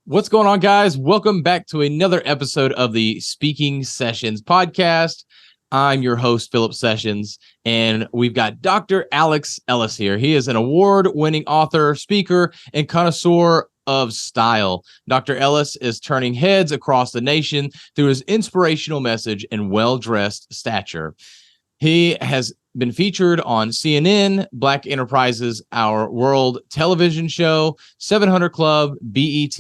What's going on, guys? Welcome back to another episode of the Speaking Sessions podcast. I'm your host, Philip Sessions, and we've got Dr. Alex Ellis here. He is an award-winning author, speaker, and connoisseur of style. Dr. Ellis is turning heads across the nation through his inspirational message and well-dressed stature. He has been featured on CNN, Black Enterprises, Our World television show, 700 Club, BET,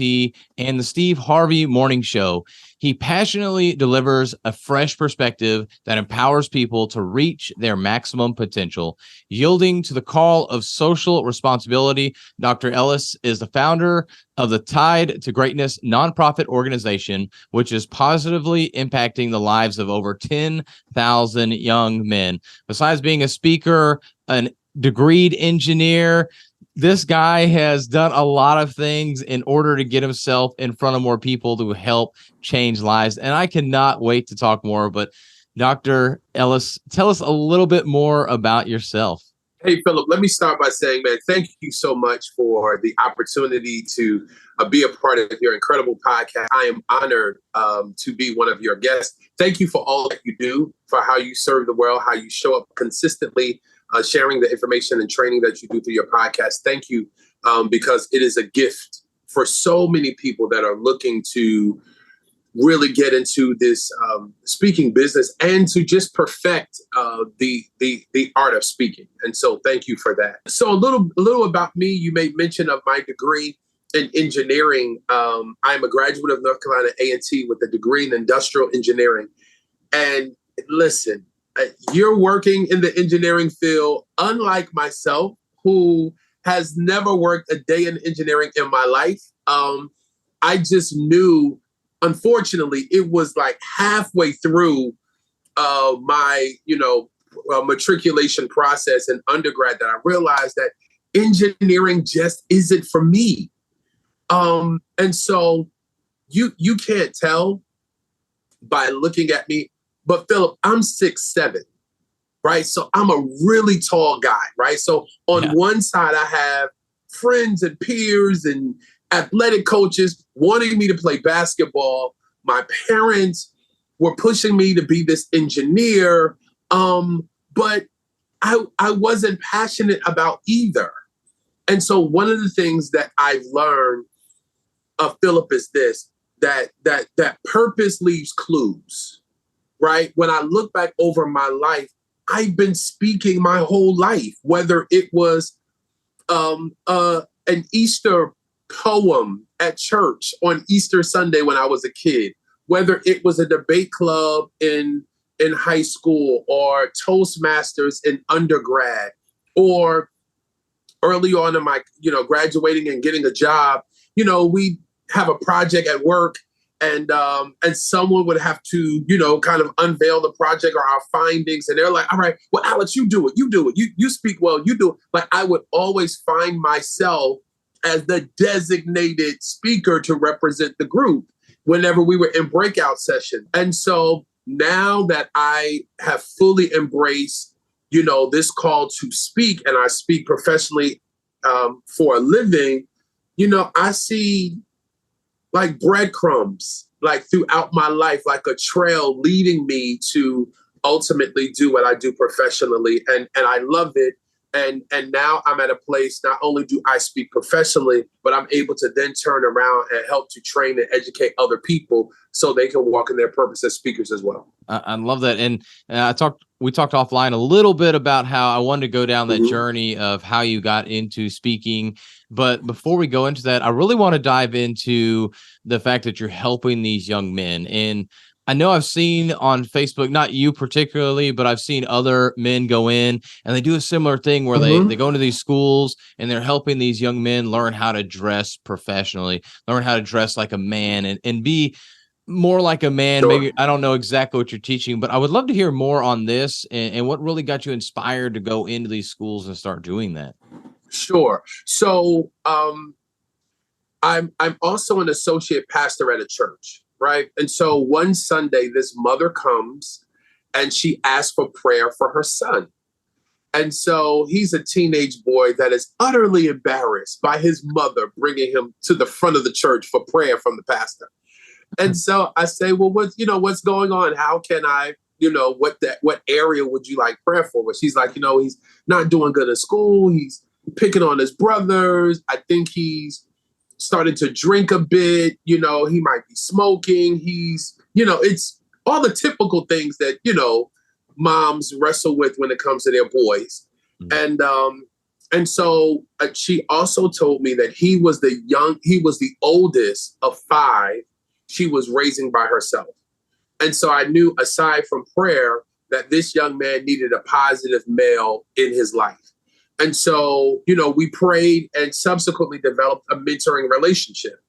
and the Steve Harvey Morning Show. He passionately delivers a fresh perspective that empowers people to reach their maximum potential. Yielding to the call of social responsibility, Dr. Ellis is the founder of the Tide to Greatness nonprofit organization, which is positively impacting the lives of over 10,000 young men. Besides being a speaker, an degreed engineer, this guy has done a lot of things in order to get himself in front of more people to help change lives. And I cannot wait to talk more. But Dr. Ellis, tell us a little bit more about yourself. Hey, Philip, let me start by saying, man, thank you so much for the opportunity to be a part of your incredible podcast. I am honored to be one of your guests. Thank you for all that you do, for how you serve the world, how you show up consistently, sharing the information and training that you do through your podcast. Thank you, because it is a gift for so many people that are looking to really get into this speaking business and to just perfect the art of speaking. And so thank you for that. So a little about me. You made mention of my degree in engineering. I'm a graduate of North Carolina A&T with a degree in industrial engineering. And listen, you're working in the engineering field, unlike myself, who has never worked a day in engineering in my life. I just knew, unfortunately, it was like halfway through my, matriculation process in undergrad that I realized that engineering just isn't for me. And so you can't tell by looking at me, but Philip, I'm 6'7", right? So I'm a really tall guy, right? So on one side, I have friends and peers and athletic coaches wanting me to play basketball. My parents were pushing me to be this engineer, but I wasn't passionate about either. And so one of the things that I've learned of Philip is this, that purpose leaves clues, right? When I look back over my life, I've been speaking my whole life, whether it was an Easter poem at church on Easter Sunday when I was a kid, whether it was a debate club in high school or Toastmasters in undergrad, or early on in my, graduating and getting a job, we have a project at work and someone would have to, kind of unveil the project or our findings. And they're like, all right, well, Alex, you do it. You speak well, you do it. Like I would always find myself as the designated speaker to represent the group whenever we were in breakout session. And so now that I have fully embraced, this call to speak, and I speak professionally for a living, I see like breadcrumbs, like throughout my life, like a trail leading me to ultimately do what I do professionally. And I love it. And now I'm at a place, not only do I speak professionally, but I'm able to then turn around and help to train and educate other people so they can walk in their purpose as speakers as well. I love that. And we talked offline a little bit about how I wanted to go down that journey of how you got into speaking. But before we go into that, I really want to dive into the fact that you're helping these young men. And I know I've seen on Facebook, not you particularly, but I've seen other men go in and they do a similar thing where they go into these schools and they're helping these young men learn how to dress professionally, learn how to dress like a man and be more like a man. Sure. Maybe I don't know exactly what you're teaching, but I would love to hear more on this and what really got you inspired to go into these schools and start doing that. Sure. So I'm also an associate pastor at a church, right? And so one Sunday, this mother comes and she asks for prayer for her son. And so he's a teenage boy that is utterly embarrassed by his mother bringing him to the front of the church for prayer from the pastor. And so I say, well, what's going on? How can I, what area would you like prayer for? But she's like, he's not doing good in school. He's picking on his brothers. I think he's starting to drink a bit. He might be smoking. It's all the typical things that, moms wrestle with when it comes to their boys. Mm-hmm. And so she also told me that he was the oldest of 5 she was raising by herself. And so I knew, aside from prayer, that this young man needed a positive male in his life. And so, we prayed and subsequently developed a mentoring relationship.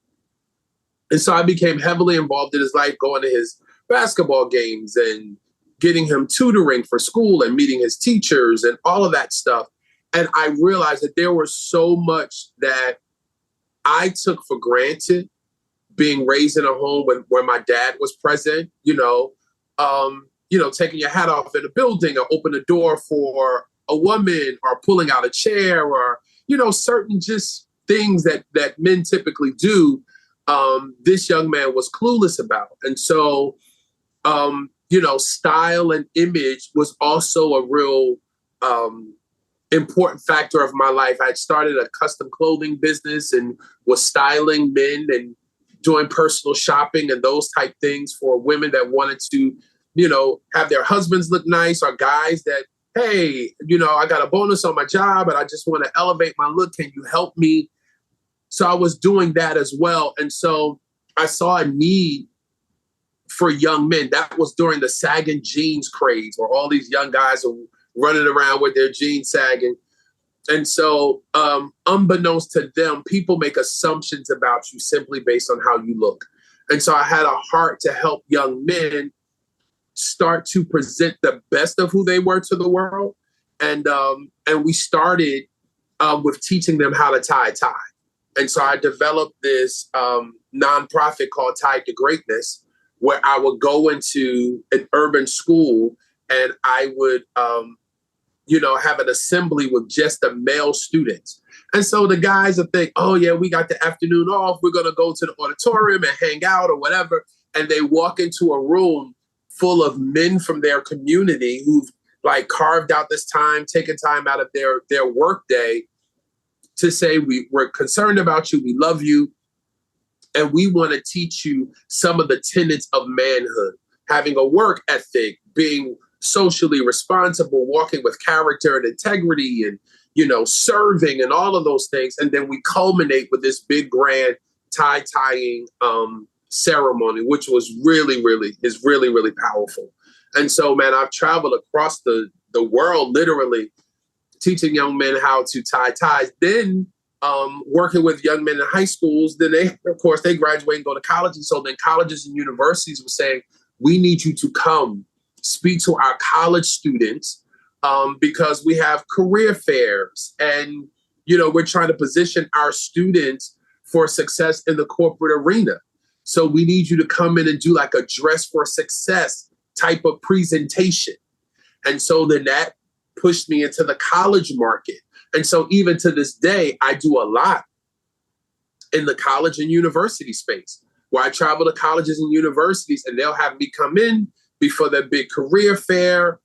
And so I became heavily involved in his life, going to his basketball games and getting him tutoring for school and meeting his teachers and all of that stuff. And I realized that there was so much that I took for granted being raised in a home where my dad was present, taking your hat off in a building or open a door for a woman or pulling out a chair or, certain just things that men typically do. This young man was clueless about. And so, style and image was also a real important factor of my life. I had started a custom clothing business and was styling men and doing personal shopping and those type things for women that wanted to, have their husbands look nice, or guys that, hey, I got a bonus on my job and I just want to elevate my look. Can you help me? So I was doing that as well. And so I saw a need for young men. That was during the sagging jeans craze, where all these young guys are running around with their jeans sagging. And so, unbeknownst to them, people make assumptions about you simply based on how you look. And so I had a heart to help young men start to present the best of who they were to the world. And we started with teaching them how to tie a tie. And so I developed this nonprofit called Tied to Greatness, where I would go into an urban school and I would, have an assembly with just the male students. And so the guys would think, oh yeah, we got the afternoon off. We're going to go to the auditorium and hang out or whatever. And they walk into a room full of men from their community who've carved out this time, taken time out of their work day to say, we're concerned about you. We love you. And we want to teach you some of the tenets of manhood, having a work ethic, being socially responsible, walking with character and integrity, and, serving and all of those things. And then we culminate with this big grand tie-tying ceremony, which was really, really powerful. And so, man, I've traveled across the world, literally teaching young men how to tie ties. Then working with young men in high schools, then they graduate and go to college. And so then colleges and universities were saying, we need you to come speak to our college students because we have career fairs and, we're trying to position our students for success in the corporate arena. So we need you to come in and do a dress for success type of presentation. And so then that pushed me into the college market. And so even to this day, I do a lot in the college and university space, where I travel to colleges and universities and they'll have me come in before their big career fair.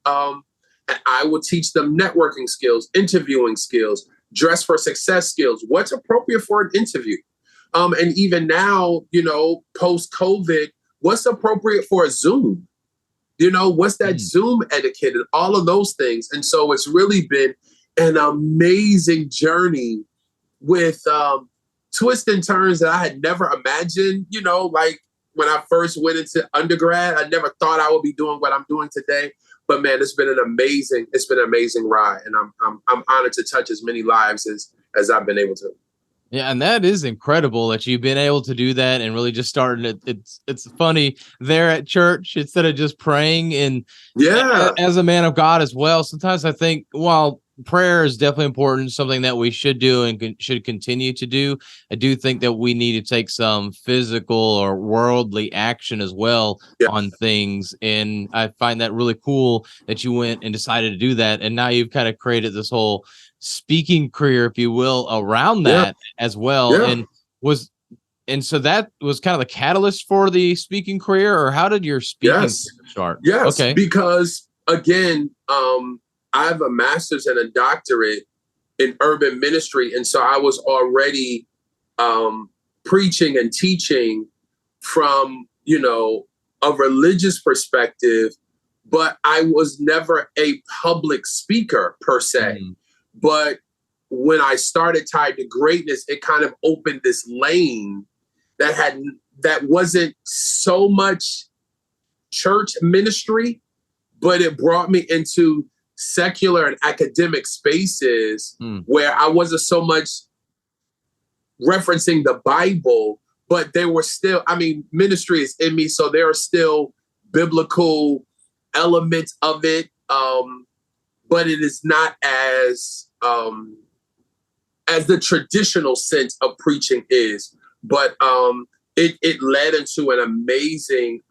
And I will teach them networking skills, interviewing skills, dress for success skills, what's appropriate for an interview. And even now, post-COVID, what's appropriate for a Zoom? What's that Zoom etiquette and all of those things. And so it's really been an amazing journey with twists and turns that I had never imagined, when I first went into undergrad. I never thought I would be doing what I'm doing today. But man, it's been an amazing ride. And I'm honored to touch as many lives as I've been able to. Yeah, and that is incredible that you've been able to do that and really just starting it. It's funny there at church instead of just praying. And as a man of God as well, sometimes I think, well, prayer is definitely important, something that we should do and should continue to do. I do think that we need to take some physical or worldly action as well Yeah. on things. And I find that really cool that you went and decided to do that. And now you've kind of created this whole speaking career, if you will, around Yeah. that as well. Yeah. And so that was kind of the catalyst for the speaking career, or how did your speaking Yes. start? Yes. Okay. Because again, I have a master's and a doctorate in urban ministry. And so I was already preaching and teaching from, a religious perspective, but I was never a public speaker per se. But when I started Tied to Greatness, it kind of opened this lane that wasn't so much church ministry, but it brought me into secular and academic spaces where I wasn't so much referencing the Bible, but they were still, ministry is in me, so there are still biblical elements of it, but it is not as the traditional sense of preaching is. But it led into an amazing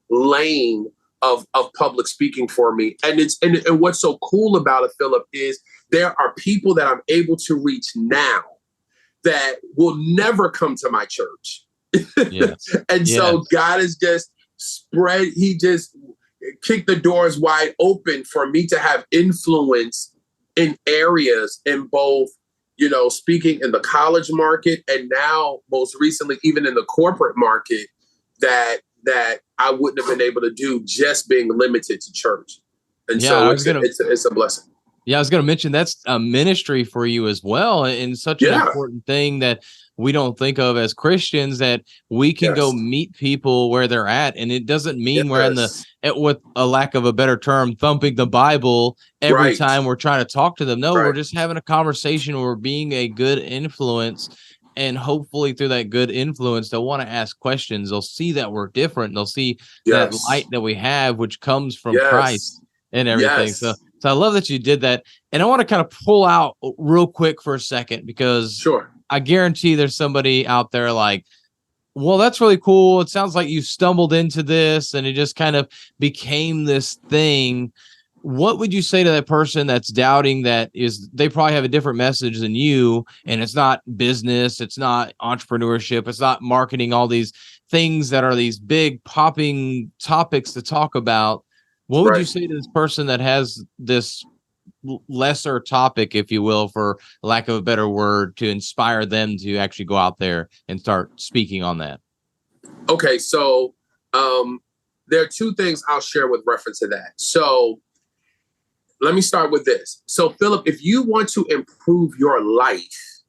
lane of public speaking for me. And what's so cool about it, Philip, is there are people that I'm able to reach now that will never come to my church. Yes. And so God has just he just kicked the doors wide open for me to have influence in areas in both, speaking in the college market, and now most recently, even in the corporate market, that I wouldn't have been able to do just being limited to church. And so it's a blessing. Yeah, I was going to mention that's a ministry for you as well, and such an important thing that we don't think of as Christians, that we can go meet people where they're at. And it doesn't mean we're with a lack of a better term, thumping the Bible every time we're trying to talk to them. No, we're just having a conversation, or we're being a good influence. And hopefully through that good influence, they'll want to ask questions. They'll see that we're different. They'll see that light that we have, which comes from Christ and everything. So I love that you did that. And I want to kind of pull out real quick for a second, because I guarantee there's somebody out there like, well, that's really cool. It sounds like you stumbled into this and it just kind of became this thing. What would you say to that person that's doubting that they probably have a different message than you, and it's not business, it's not entrepreneurship, it's not marketing, all these things that are these big popping topics to talk about? What would you say to this person that has this lesser topic, if you will, for lack of a better word, to inspire them to actually go out there and start speaking on that? Okay, so there are two things I'll share with reference to that. So let me start with this. So, Philip, if you want to improve your life,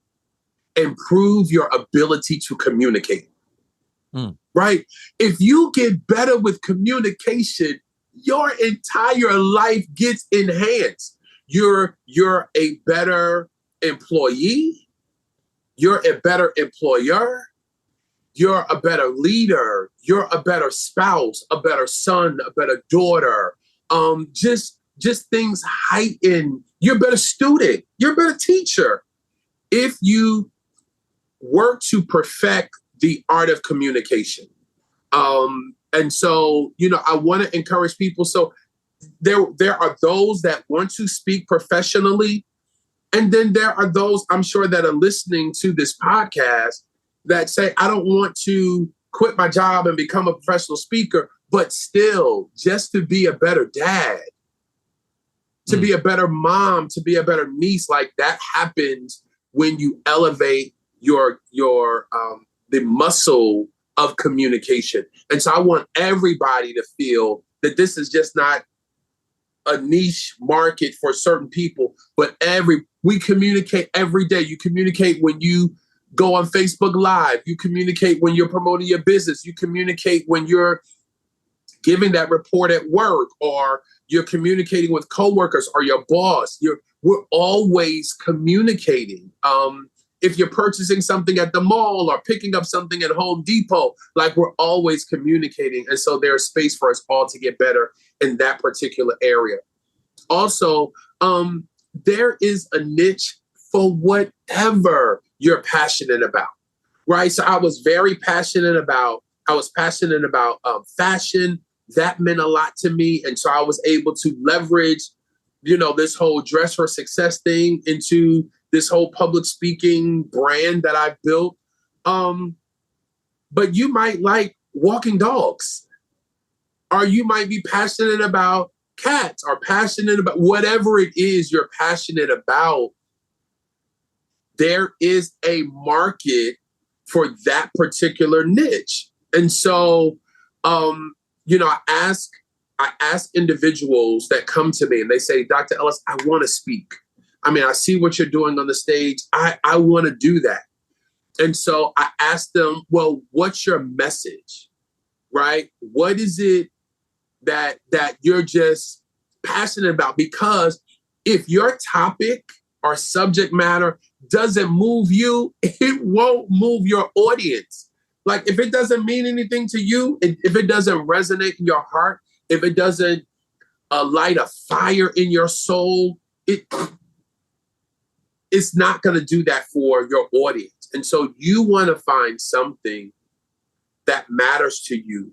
improve your ability to communicate, right? If you get better with communication, your entire life gets enhanced. You're a better employee. You're a better employer. You're a better leader. You're a better spouse, a better son, a better daughter. Just things heighten. You're a better student. You're a better teacher. If you work to perfect the art of communication. And so, I want to encourage people. So there are those that want to speak professionally. And then there are those, I'm sure, that are listening to this podcast that say, I don't want to quit my job and become a professional speaker, but still just to be a better dad, to be a better mom, to be a better niece. Like, that happens when you elevate the muscle of communication. And so I want everybody to feel that this is just not a niche market for certain people, but we communicate every day. You communicate when you go on Facebook Live. You communicate when you're promoting your business. You communicate when you're giving that report at work, or you're communicating with coworkers or your boss. We're always communicating. If you're purchasing something at the mall or picking up something at Home Depot, like, we're always communicating. And so there's space for us all to get better in that particular area. Also, there is a niche for whatever you're passionate about, right? So I was passionate about fashion. That meant a lot to me. And so I was able to leverage, this whole dress for success thing into this whole public speaking brand that I built. But you might like walking dogs, or you might be passionate about cats, or passionate about whatever it is you're passionate about. There is a market for that particular niche. And so, I ask individuals that come to me and they say, Dr. Ellis, I want to speak. I mean, I see what you're doing on the stage. I want to do that. And so I ask them, well, what's your message, right? What is it that you're just passionate about? Because if your topic or subject matter doesn't move you, it won't move your audience. Like, if it doesn't mean anything to you, if it doesn't resonate in your heart, if it doesn't light a fire in your soul, it's not going to do that for your audience. And so you want to find something that matters to you,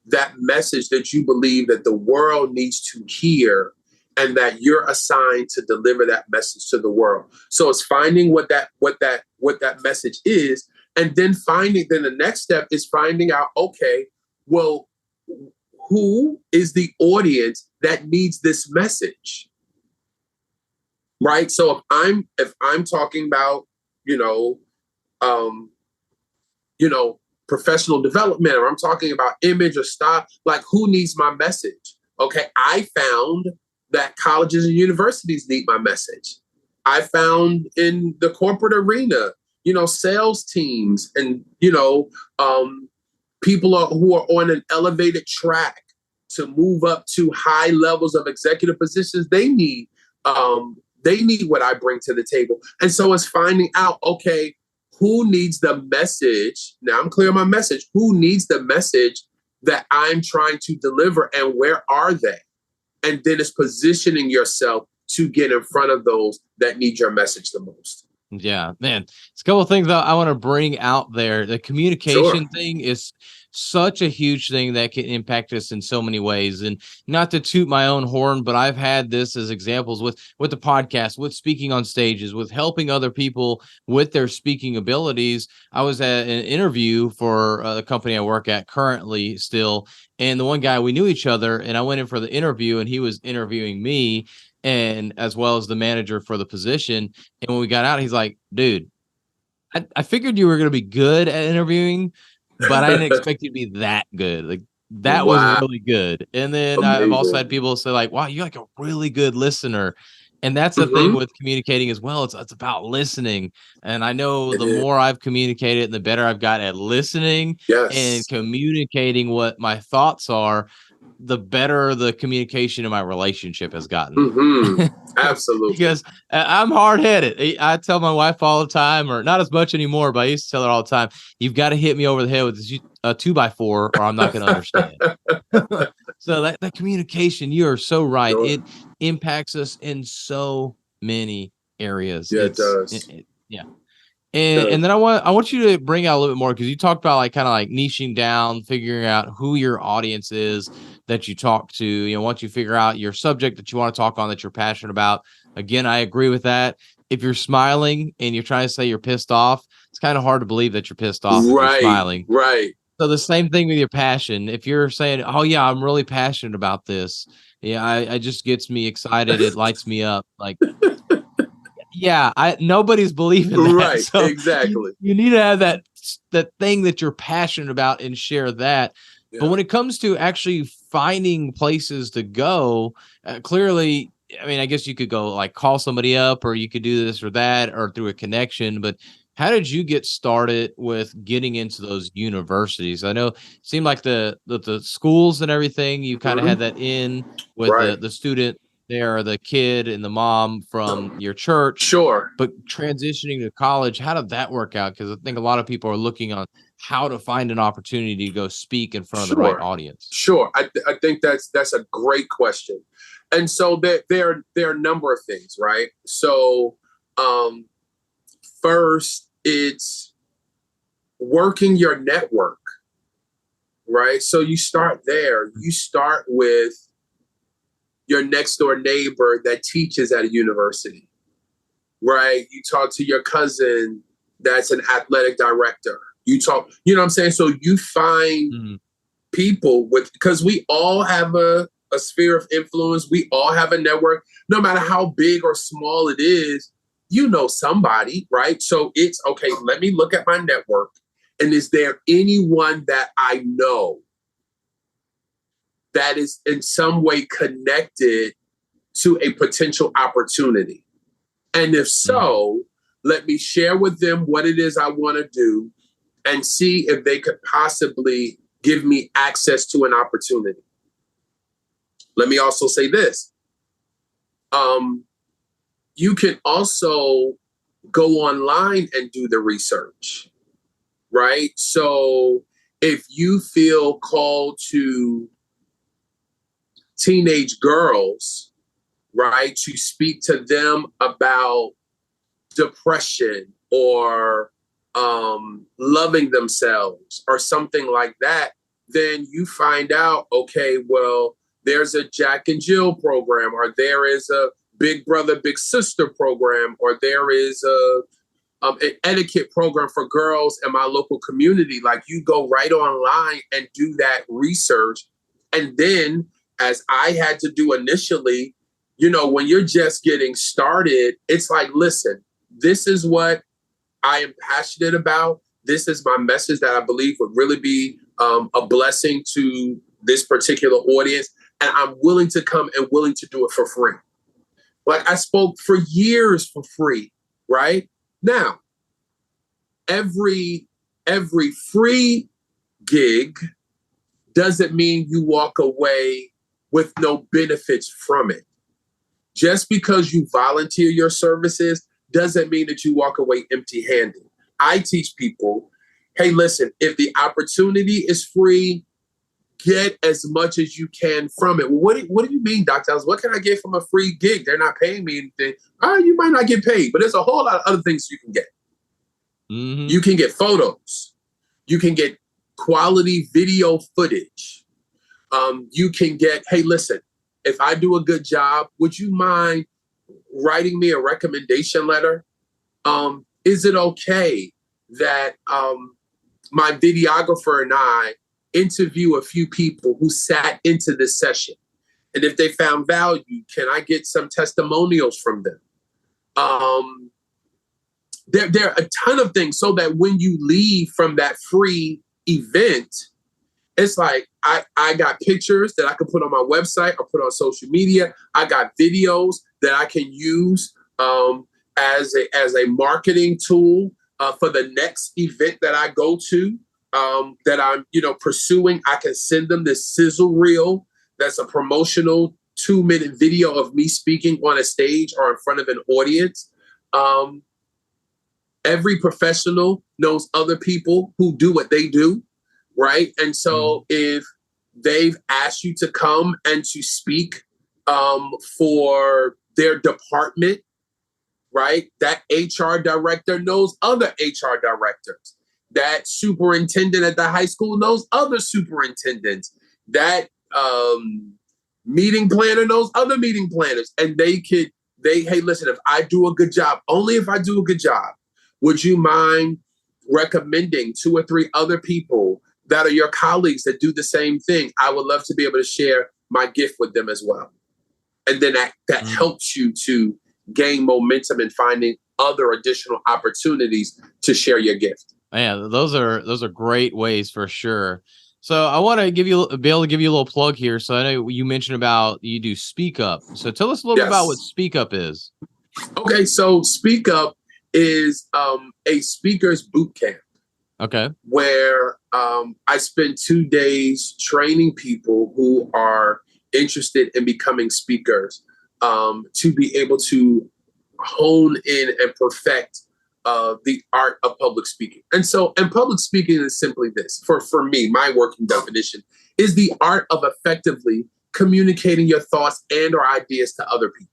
that message that you believe that the world needs to hear, and that you're assigned to deliver that message to the world. So it's finding what that message is, and then the next step is finding out, okay, well, who is the audience that needs this message? Right? So if I'm talking about, professional development, or I'm talking about image or style, like, who needs my message? Okay, I found that colleges and universities need my message. I found in the corporate arena, sales teams and, people who are on an elevated track to move up to high levels of executive positions. They need what I bring to the table. And so it's finding out, okay, who needs the message? Now I'm clear on my message. Who needs the message that I'm trying to deliver, and where are they? And then it's positioning yourself to get in front of those that need your message the most. Yeah, man. It's a couple of things that I want to bring out there. The communication thing is such a huge thing that can impact us in so many ways. And not to toot my own horn, but I've had this as examples with the podcast, with speaking on stages, with helping other people with their speaking abilities. I was at an interview for the company I work at currently still. And the one guy, we knew each other, and I went in for the interview and he was interviewing me, and as well as the manager for the position. And when we got out, he's like, dude, I figured you were going to be good at interviewing, but I didn't expect you to be that good. Like, that was really good. And then I've also had people say, like, wow, you're like a really good listener. And that's the thing with communicating as well. It's about listening. And I know the more I've communicated and the better I've got at listening and communicating what my thoughts are, the better the communication in my relationship has gotten. Absolutely. Because I'm hard-headed. I tell my wife all the time, or not as much anymore, but I used to tell her all the time, you've got to hit me over the head with a 2x4 or I'm not going to understand. So that communication, you are so right. Sure. It impacts us in so many areas. Yeah, it does. And then I want you to bring out a little bit more, because you talked about kind of niching down, figuring out who your audience is that you talk to. Once you figure out your subject that you want to talk on, that you're passionate about. Again, I agree with that. If you're smiling and you're trying to say you're pissed off, it's kind of hard to believe that you're pissed off if you're smiling. Right. So the same thing with your passion. If you're saying, oh yeah, I'm really passionate about this. Yeah, I just gets me excited. It lights me up. Like, yeah, nobody's believing that. Right, so exactly. You need to have that thing that you're passionate about and share that. Yeah. But when it comes to actually finding places to go, clearly, I mean, I guess you could go call somebody up, or you could do this or that, or through a connection. But how did you get started with getting into those universities? I know it seemed like the schools and everything, you kind of had that in with the student they're the kid and the mom from your church. Sure. But transitioning to college, how did that work out? Because I think a lot of people are looking on how to find an opportunity to go speak in front of the right audience. Sure. I think that's a great question. And so there are a number of things, right? So first, it's working your network, right? So you start there. You start with your next door neighbor that teaches at a university, right? You talk to your cousin that's an athletic director. You talk, you know what I'm saying? So you find people because we all have a sphere of influence. We all have a network, no matter how big or small it is, you know somebody, right? So it's okay, let me look at my network. And is there anyone that I know that is in some way connected to a potential opportunity? And if so, let me share with them what it is I want to do and see if they could possibly give me access to an opportunity. Let me also say this. You can also go online and do the research, right? So if you feel called to teenage girls, right, to speak to them about depression or loving themselves or something like that, then you find out, okay, well, there's a Jack and Jill program, or there is a Big Brother, Big Sister program, or there is an etiquette program for girls in my local community. Like, you go right online and do that research. And then, as I had to do initially, you know, when you're just getting started, it's like, listen, this is what I am passionate about. This is my message that I believe would really be a blessing to this particular audience. And I'm willing to come and willing to do it for free. Like, I spoke for years for free, right? Now, every free gig doesn't mean you walk away with no benefits from it. Just because you volunteer your services doesn't mean that you walk away empty-handed. I teach people, hey, listen, if the opportunity is free, get as much as you can from it. Well, what do you mean, Dr. Ellis? What can I get from a free gig? They're not paying me anything. You might not get paid, but there's a whole lot of other things you can get. Mm-hmm. You can get photos. You can get quality video footage. You can get, hey, listen, if I do a good job, would you mind writing me a recommendation letter? Is it okay that my videographer and I interview a few people who sat into this session? And if they found value, can I get some testimonials from them? There are a ton of things so that when you leave from that free event, it's like, I got pictures that I can put on my website or put on social media. I got videos that I can use as a marketing tool for the next event that I go to, that I'm pursuing. I can send them this sizzle reel that's a promotional 2-minute video of me speaking on a stage or in front of an audience. Every professional knows other people who do what they do, right? And so if they've asked you to come and to speak for their department, right? That HR director knows other HR directors. That superintendent at the high school knows other superintendents. That meeting planner knows other meeting planners. And hey, listen, if I do a good job, only if I do a good job, would you mind recommending 2 or 3 other people that are your colleagues that do the same thing? I would love to be able to share my gift with them as well. And then that helps you to gain momentum in finding other additional opportunities to share your gift. Yeah, those are great ways for sure. So I want to be able to give you a little plug here. So I know you mentioned about you do Speak Up. So tell us a little bit about what Speak Up is. Okay, so Speak Up is a speaker's bootcamp. Okay. Where I spend 2 days training people who are interested in becoming speakers. to be able to hone in and perfect the art of public speaking. And public speaking is simply this. For me, my working definition is the art of effectively communicating your thoughts and or ideas to other people.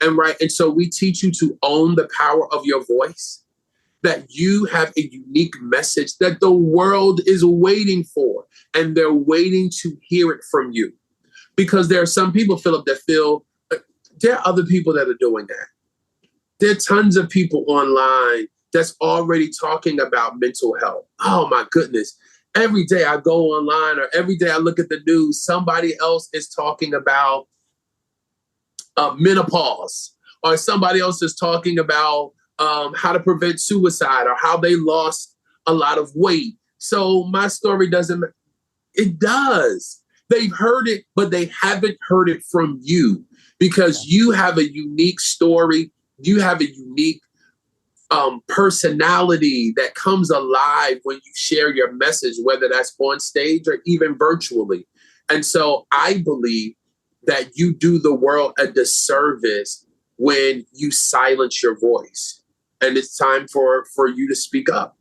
And so we teach you to own the power of your voice, that you have a unique message that the world is waiting for, and they're waiting to hear it from you. Because there are some people, Philip, that feel there are other people that are doing that. There are tons of people online that's already talking about mental health. Oh my goodness. Every day I go online or every day I look at the news, somebody else is talking about menopause, or somebody else is talking about how to prevent suicide, or how they lost a lot of weight. So my story doesn't, it does. They've heard it, but they haven't heard it from you, because you have a unique story. You have a unique personality that comes alive when you share your message, whether that's on stage or even virtually. And so I believe that you do the world a disservice when you silence your voice. And it's time for you to speak up.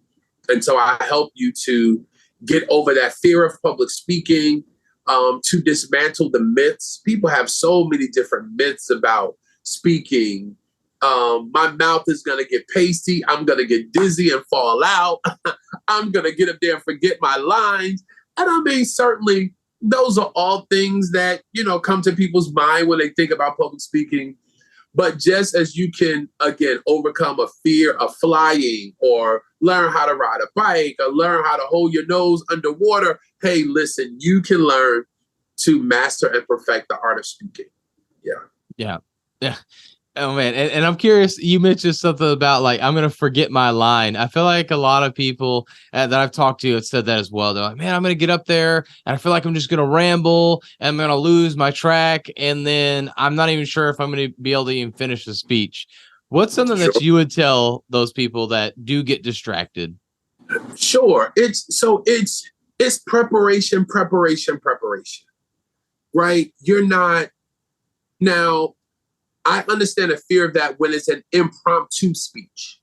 And so I help you to get over that fear of public speaking, to dismantle the myths. People have so many different myths about speaking. My mouth is going to get pasty. I'm going to get dizzy and fall out. I'm going to get up there and forget my lines. And I mean, certainly those are all things that, come to people's mind when they think about public speaking. But just as you can, again, overcome a fear of flying, or learn how to ride a bike, or learn how to hold your nose underwater, hey, listen, you can learn to master and perfect the art of speaking. Yeah. Oh man, and I'm curious, you mentioned something about like, I'm gonna forget my line. I feel like a lot of people that I've talked to have said that as well. They're like, man, I'm gonna get up there and I feel like I'm just gonna ramble and I'm gonna lose my track, and then I'm not even sure if I'm gonna be able to even finish the speech. What's something that you would tell those people that do get distracted? Sure. It's preparation, right? You're not now. I understand the fear of that when it's an impromptu speech,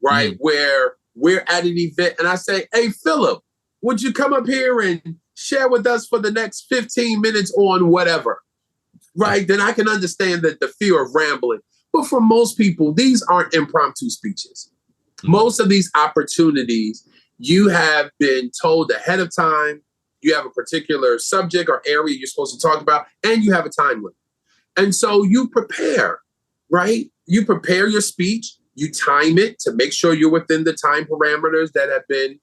right? Where we're at an event and I say, hey, Philip, would you come up here and share with us for the next 15 minutes on whatever, right? Then I can understand that the fear of rambling. But for most people, these aren't impromptu speeches. Most of these opportunities, you have been told ahead of time, you have a particular subject or area you're supposed to talk about, and you have a time limit. And so you prepare, right? You prepare your speech, you time it to make sure you're within the time parameters that have been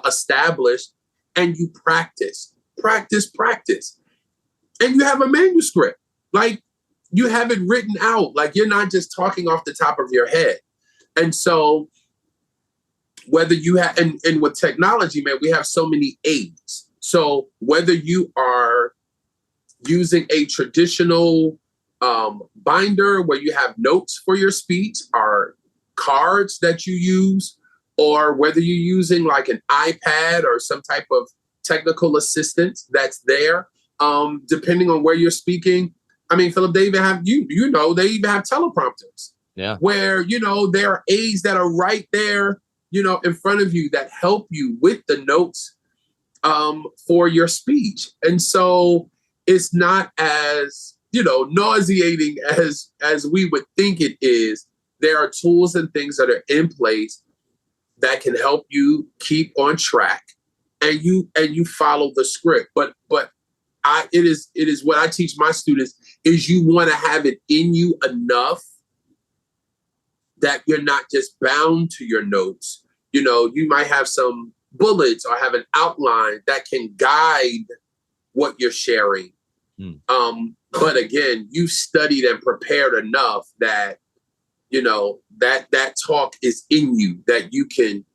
established, and you practice. And you have a manuscript, like you have it written out, like you're not just talking off the top of your head. And so whether you have, and with technology, man, we have so many aids. So whether you are using a traditional binder where you have notes for your speech, or cards that you use, or whether you're using like an iPad or some type of technical assistance that's there, depending on where you're speaking. I mean, Philip, they even have, they even have teleprompters. Yeah. Where, there are aids that are right there, in front of you that help you with the notes for your speech. And so it's not as, nauseating as we would think it is. There are tools and things that are in place that can help you keep on track, and you follow the script. But it is what I teach my students is you want to have it in you enough that you're not just bound to your notes. You might have some bullets or have an outline that can guide what you're sharing. But again, you've studied and prepared enough that, that talk is in you, that you can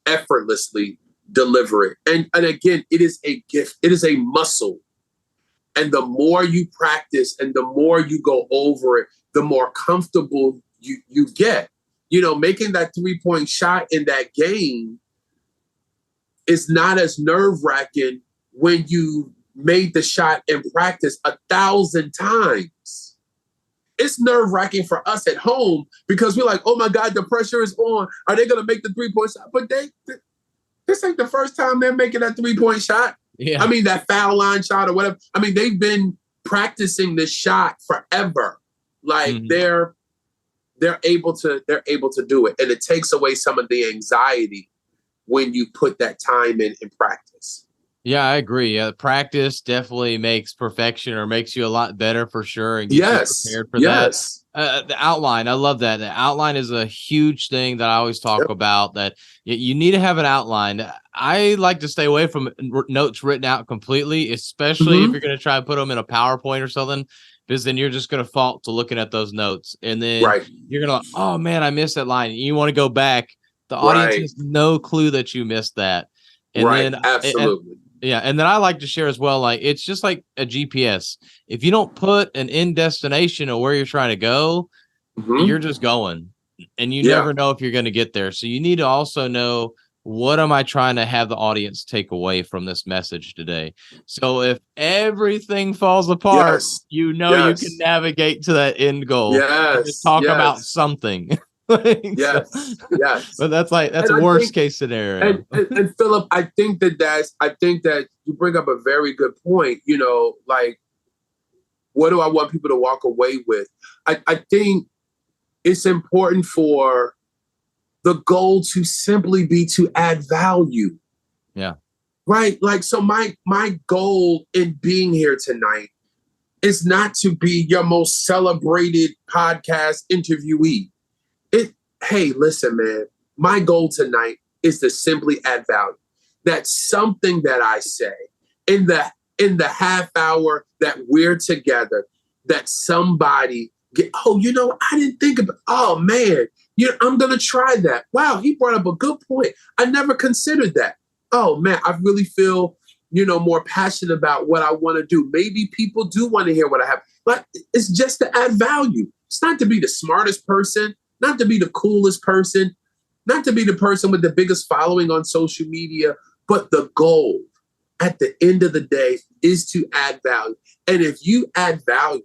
effortlessly deliver it. And again, it is a gift. It is a muscle. And the more you practice and the more you go over it, the more comfortable you get. Making that 3-point shot in that game is not as nerve-wracking when you made the shot in practice 1,000 times. it's nerve-wracking for us at home because we're like, oh my God, the pressure is on. Are they going to make the 3-point shot? But this ain't the first time they're making that 3-point shot. Yeah. I mean, that foul line shot or whatever. I mean, they've been practicing this shot forever. Like they're able to do it. And it takes away some of the anxiety when you put that time in practice. Yeah, I agree. Practice definitely makes perfection, or makes you a lot better for sure, and gets you prepared for that. The outline, I love that. The outline is a huge thing that I always talk about, that you need to have an outline. I like to stay away from notes written out completely, especially if you're going to try to put them in a PowerPoint or something, because then you're just going to fall to looking at those notes. And then you're going to, oh man, I missed that line. You want to go back. The audience has no clue that you missed that. And then absolutely. And then I like to share as well, like, it's just like a GPS. If you don't put an end destination or where you're trying to go, you're just going, and you never know if you're going to get there. So you need to also know, what am I trying to have the audience take away from this message today? So if everything falls apart, you can navigate to that end goal. And just talk about something. Yes. But that's a worst case scenario. And Philip, I think that you bring up a very good point. You know, like, what do I want people to walk away with? I think it's important for the goal to simply be to add value. Yeah. Right. Like, so my goal in being here tonight is not to be your most celebrated podcast interviewee. Hey, listen, man, my goal tonight is to simply add value. That's something that I say in the half hour that we're together, that somebody I didn't think about, oh man, I'm going to try that. Wow, he brought up a good point. I never considered that. Oh man, I really feel, more passionate about what I want to do. Maybe people do want to hear what I have, but it's just to add value. It's not to be the smartest person, not to be the coolest person, not to be the person with the biggest following on social media, but the goal at the end of the day is to add value. And if you add value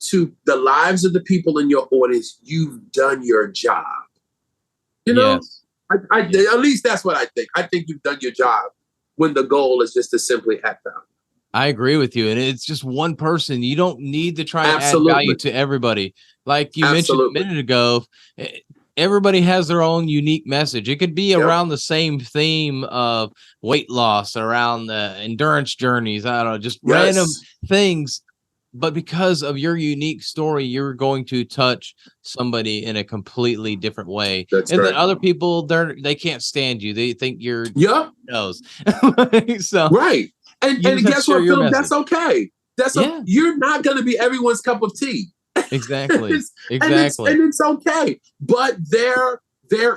to the lives of the people in your audience, you've done your job. Yes. At least that's what I think. I think you've done your job when the goal is just to simply add value. I agree with you. And it's just one person. You don't need to try to add value to everybody. Like you mentioned a minute ago, everybody has their own unique message. It could be around the same theme of weight loss, around the endurance journeys. I don't know, just random things. But because of your unique story, you're going to touch somebody in a completely different way. Then other people, they can't stand you. They think you're nose. So right. And guess what, Philip? That's okay. You're not going to be everyone's cup of tea. Exactly. And it's okay. But there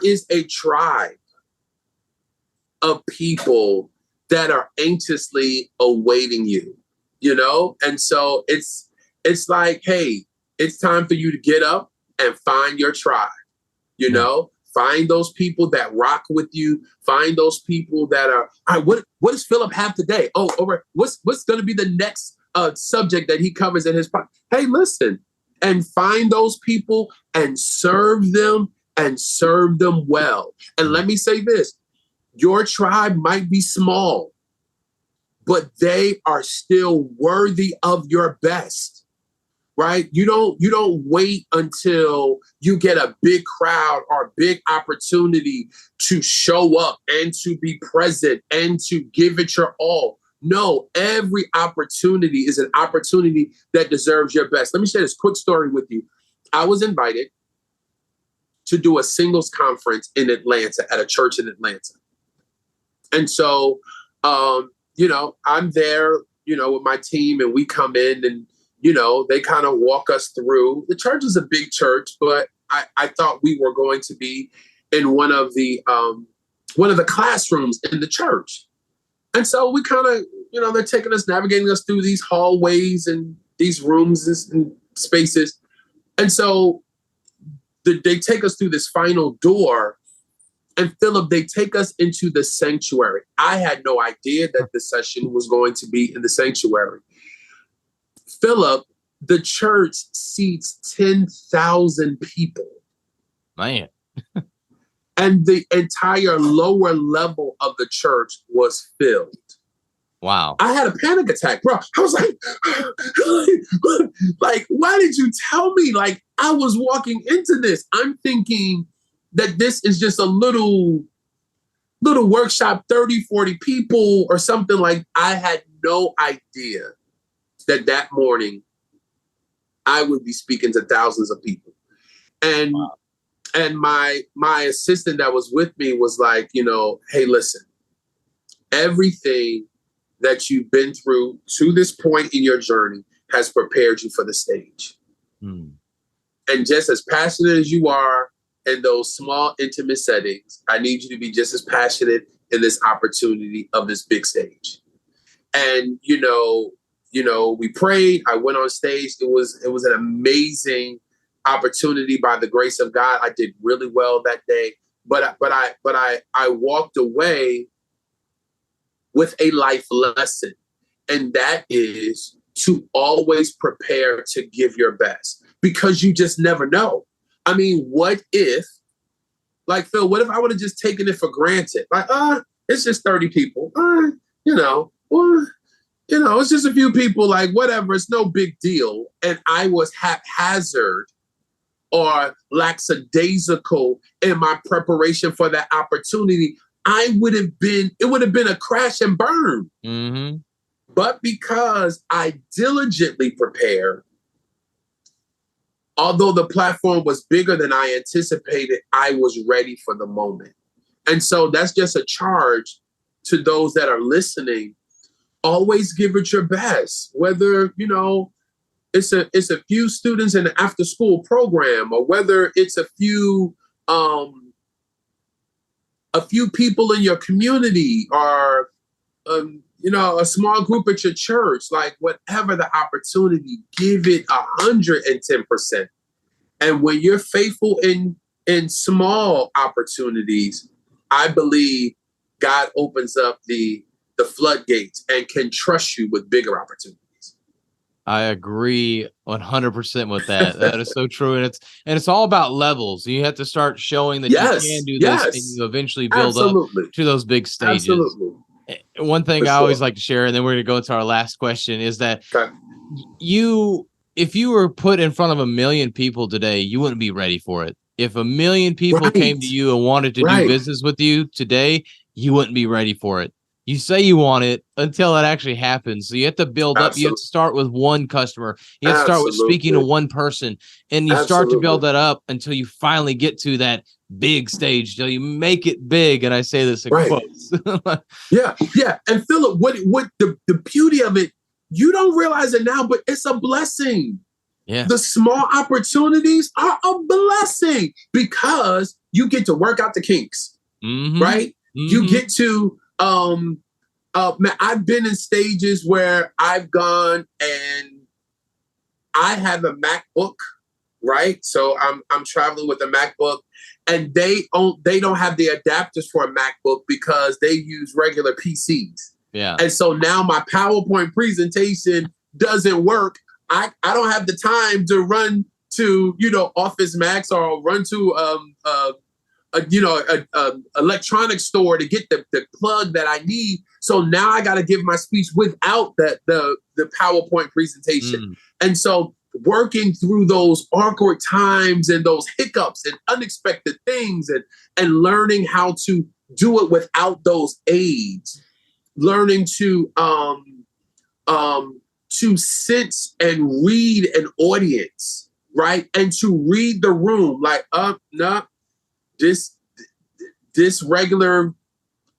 is a tribe of people that are anxiously awaiting you, And so it's like, hey, it's time for you to get up and find your tribe, Find those people that rock with you. Find those people that are, all right, what does Philip have today? Oh, over, what's going to be the next subject that he covers in his podcast? Hey, listen, and find those people and serve them well. And let me say this, your tribe might be small, but they are still worthy of your best. Right? You don't wait until you get a big crowd or a big opportunity to show up and to be present and to give it your all. No, every opportunity is an opportunity that deserves your best. Let me share this quick story with you. I was invited to do a singles conference in Atlanta at a church in Atlanta. And so, I'm there, with my team, and we come in and they kind of walk us through. The church is a big church, but I thought we were going to be in one of the classrooms in the church. And so we kind of, they're taking us, navigating us through these hallways and these rooms and spaces. And so they take us through this final door. And Philip, they take us into the sanctuary. I had no idea that the session was going to be in the sanctuary. Philip, the church seats 10,000 people. Man. And the entire lower level of the church was filled. Wow. I had a panic attack, bro. I was like, why did you tell me? Like, I was walking into this. I'm thinking that this is just a little workshop, 30, 40 people or something. Like, I had no idea that morning I would be speaking to thousands of people. And wow. And my assistant that was with me was like, hey, listen, everything that you've been through to this point in your journey has prepared you for the stage. Mm. And just as passionate as you are in those small, intimate settings, I need you to be just as passionate in this opportunity of this big stage. And, we prayed. I went on stage. It was an amazing opportunity by the grace of God. I did really well that day, but I walked away with a life lesson, and that is to always prepare to give your best, because you just never know. I mean, what if, like, Phil, what if I would have just taken it for granted? Like, it's just 30 people, it's just a few people, like, whatever, it's no big deal. And I was haphazard or lackadaisical in my preparation for that opportunity, it would have been a crash and burn. Mm-hmm. But because I diligently prepared, although the platform was bigger than I anticipated, I was ready for the moment. And so that's just a charge to those that are listening. Always give it your best, whether, it's a few students in the after school program, or whether it's a few people in your community, or a small group at your church. Like, whatever the opportunity, give it 110%. And when you're faithful in small opportunities, I believe God opens up the floodgates and can trust you with bigger opportunities. I agree 100% with that. That is so true. And it's all about levels. You have to start showing that you can do this, and you eventually build up to those big stages. Absolutely. One thing I always like to share, and then we're going to go into our last question, is that if you were put in front of 1 million people today, you wouldn't be ready for it. If 1 million people came to you and wanted to do business with you today, you wouldn't be ready for it. You say you want it until it actually happens. So you have to build up. You have to start with one customer. You have to start with speaking to one person, and you start to build that up until you finally get to that big stage, till you make it big. And I say this in quotes. Yeah. And Philip, what the beauty of it, you don't realize it now, but it's a blessing. Yeah. The small opportunities are a blessing, because you get to work out the kinks, right? Mm-hmm. You get to, I've been in stages where I've gone and I have a MacBook, right? So I'm traveling with a MacBook, and they don't have the adapters for a MacBook because they use regular PCs. Yeah. And so now my PowerPoint presentation doesn't work. I don't have the time to run to, Office Max, or run to electronic store to get the plug that I need. So now I got to give my speech without the PowerPoint presentation. And so working through those awkward times and those hiccups and unexpected things, and learning how to do it without those aids, learning to sense and read an audience, right? And to read the room, like, no, this regular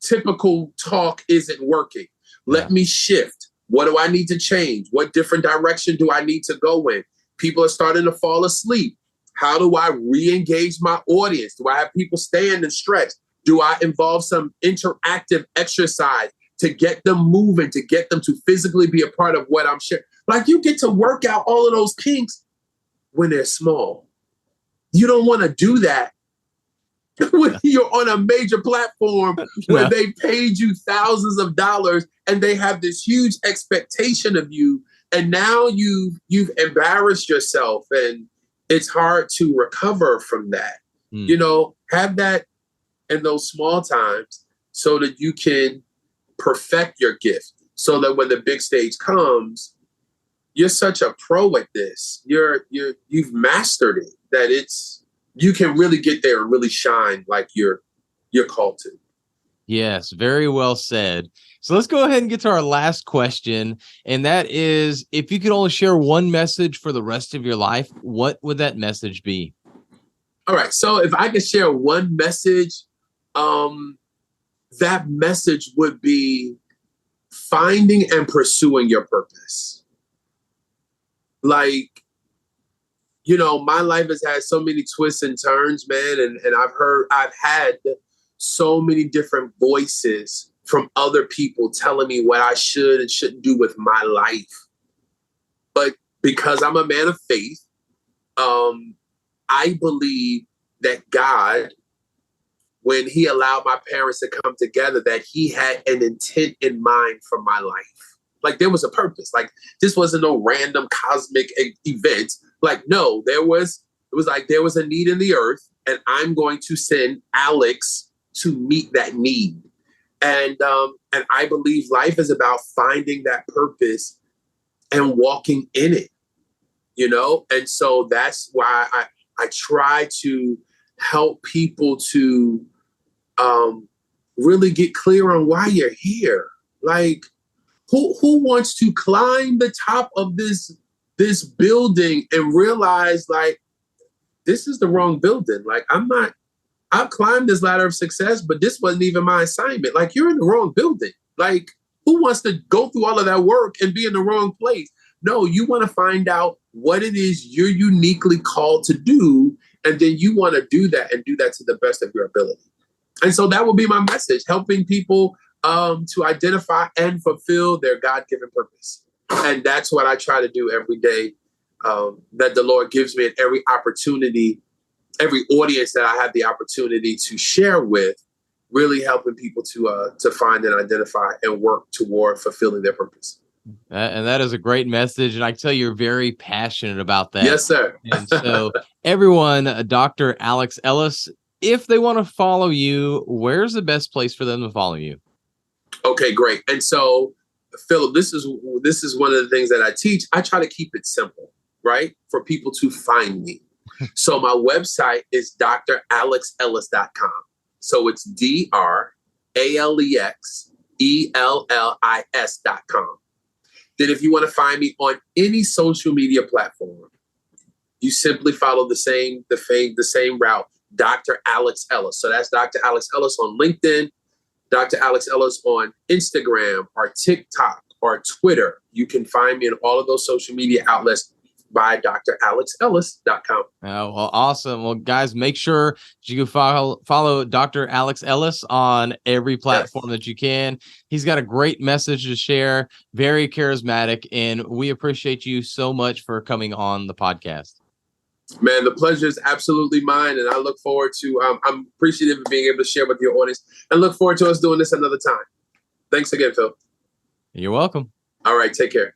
typical talk isn't working. Let me shift. What do I need to change? What different direction do I need to go in? People are starting to fall asleep. How do I re-engage my audience? Do I have people stand and stretch? Do I involve some interactive exercise to get them moving, to get them to physically be a part of what I'm sharing? Like, you get to work out all of those kinks when they're small. You don't want to do that when you're on a major platform where they paid you thousands of dollars and they have this huge expectation of you and now you've embarrassed yourself, and it's hard to recover from that. Have that in those small times so that you can perfect your gift, so that when the big stage comes, you're such a pro at this. You've mastered it, that you can really get there and really shine like you're called to. Yes, very well said. So let's go ahead and get to our last question. And that is, if you could only share one message for the rest of your life, what would that message be? All right. So if I could share one message, that message would be finding and pursuing your purpose. Like, my life has had so many twists and turns, man. And I've had so many different voices from other people telling me what I should and shouldn't do with my life. But because I'm a man of faith, I believe that God, when he allowed my parents to come together, that he had an intent in mind for my life. Like, there was a purpose. Like, this wasn't no random cosmic event. Like, no, there was a need in the earth, and I'm going to send Alex to meet that need. And I believe life is about finding that purpose and walking in it, And so that's why I try to help people to really get clear on why you're here. Like, who wants to climb the top of this building and realize, like, this is the wrong building. Like, I've climbed this ladder of success, but this wasn't even my assignment. Like, you're in the wrong building. Like, who wants to go through all of that work and be in the wrong place? No, you want to find out what it is you're uniquely called to do. And then you want to do that and do that to the best of your ability. And so that will be my message, helping people to identify and fulfill their God-given purpose. And that's what I try to do every day, that the Lord gives me at every opportunity, every audience that I have the opportunity to share with, really helping people to find and identify and work toward fulfilling their purpose. And that is a great message. And I can tell you're very passionate about that. Yes, sir. And so everyone, Dr. Alex Ellis, if they want to follow you, where's the best place for them to follow you? Okay, great. And so, Philip, this is one of the things that I teach. I try to keep it simple, right? For people to find me. So my website is dralexellis.com. So it's DRALEXELLIS.com. Then if you want to find me on any social media platform, you simply follow the same route, Dr. Alex Ellis. So that's Dr. Alex Ellis on LinkedIn, Dr. Alex Ellis on Instagram or TikTok or Twitter. You can find me in all of those social media outlets by dralexellis.com. Oh, well, awesome. Well, guys, make sure you follow Dr. Alex Ellis on every platform that you can. He's got a great message to share, very charismatic, and we appreciate you so much for coming on the podcast. Man, the pleasure is absolutely mine, and I look forward to, I'm appreciative of being able to share with your audience, and look forward to us doing this another time. Thanks again, Phil. You're welcome. All right, take care.